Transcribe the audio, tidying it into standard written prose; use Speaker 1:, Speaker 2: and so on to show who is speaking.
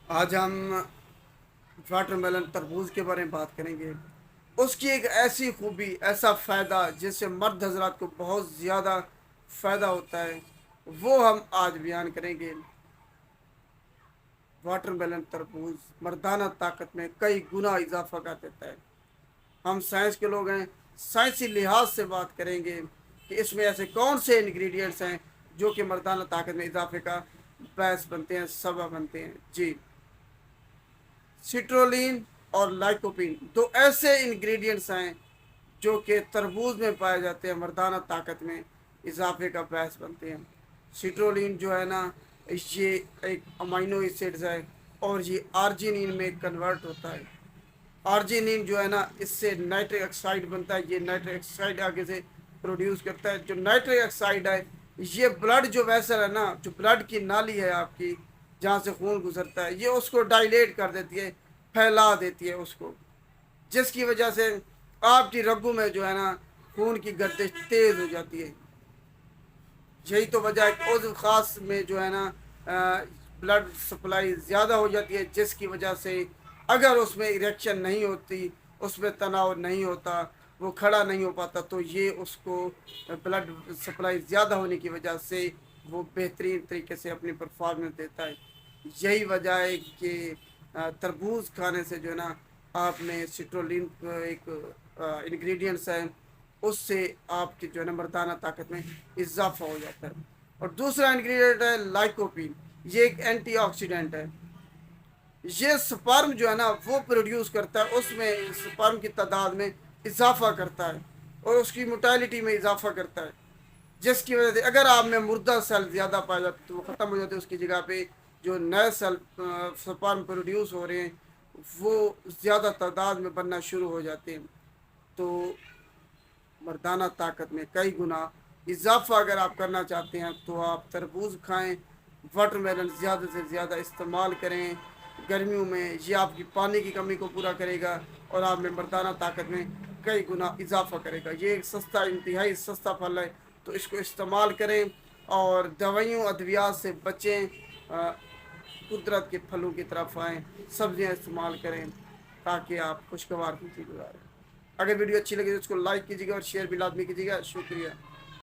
Speaker 1: आज हम वाटरमेलन तरबूज के बारे में बात करेंगे। उसकी एक ऐसी खूबी, ऐसा फ़ायदा जिससे मर्द हजरात को बहुत ज़्यादा फ़ायदा होता है, वो हम आज बयान करेंगे। वाटरमेलन तरबूज मर्दाना ताकत में कई गुना इजाफा कर देता है। हम साइंस के लोग हैं, साइंसी लिहाज से बात करेंगे कि इसमें ऐसे कौन से इंग्रेडिएंट्स हैं जो कि मर्दाना ताकत में इजाफे का बायस बनते हैं, सबब बनते हैं। जी, सिट्रोलिन और लाइकोपिन दो ऐसे इंग्रेडिएंट्स हैं जो कि तरबूज में पाए जाते हैं, मर्दाना ताकत में इजाफे का बायस बनते हैं। सिट्रोलिन जो है ना, ये एक अमाइनो एसिड्स है और ये आर्जिनिन में कन्वर्ट होता है। आर्जिनिन जो है ना, इससे नाइट्रिक ऑक्साइड बनता है। ये नाइट्रिक ऑक्साइड आगे से प्रोड्यूस करता है। जो नाइट्रिक ऑक्साइड है, ये ब्लड जो वेसल है ना, जो ब्लड की नाली है आपकी, जहाँ से खून गुजरता है, ये उसको डायलेट कर देती है, फैला देती है उसको, जिसकी वजह से आपकी रगों में जो है ना, खून की गर्दिश तेज़ हो जाती है। यही तो वजह है कि उस ख़ास में जो है ना, ब्लड सप्लाई ज़्यादा हो जाती है, जिसकी वजह से अगर उसमें इरेक्शन नहीं होती, उसमें तनाव नहीं होता, वो खड़ा नहीं हो पाता, तो ये उसको ब्लड सप्लाई ज़्यादा होने की वजह से वो बेहतरीन तरीके से अपनी परफॉर्मेंस देता है। यही वजह है कि तरबूज खाने से जो है ना, आपने सिट्रोलिन एक इंग्रेडिएंट्स है, उससे आपकी जो है ना मर्दाना ताकत में इजाफा हो जाता है। और दूसरा इंग्रेडिएंट है लाइकोपिन। ये एक एंटीऑक्सीडेंट है। ये स्पर्म जो है ना, वो प्रोड्यूस करता है, उसमें स्पर्म की तादाद में इजाफा करता है और उसकी मोटालिटी में इजाफा करता है, जिसकी वजह से अगर आप में मुर्दा सेल ज़्यादा पाए जाते तो वो ख़त्म हो जाते हैं। उसकी जगह पे जो नए सेल स्पर्म प्रोड्यूस हो रहे हैं, वो ज़्यादा तादाद में बनना शुरू हो जाते हैं। तो मर्दाना ताकत में कई गुना इजाफा अगर आप करना चाहते हैं तो आप तरबूज खाएं, वाटरमेलन ज़्यादा से ज़्यादा इस्तेमाल करें गर्मियों में। ये आपकी पानी की कमी को पूरा करेगा और आप में मर्दाना ताकत में कई गुना इजाफा करेगा। ये एक सस्ता, इंतहाई सस्ता फल है, तो इसको इस्तेमाल करें और दवाइयों अद्वियात से बचें। कुदरत के फलों की तरफ आएँ, सब्जियाँ इस्तेमाल करें ताकि आप खुशगवार ज़िंदगी गुजारें। अगर वीडियो अच्छी लगे तो उसको लाइक कीजिएगा और शेयर भी लाजमी कीजिएगा। शुक्रिया।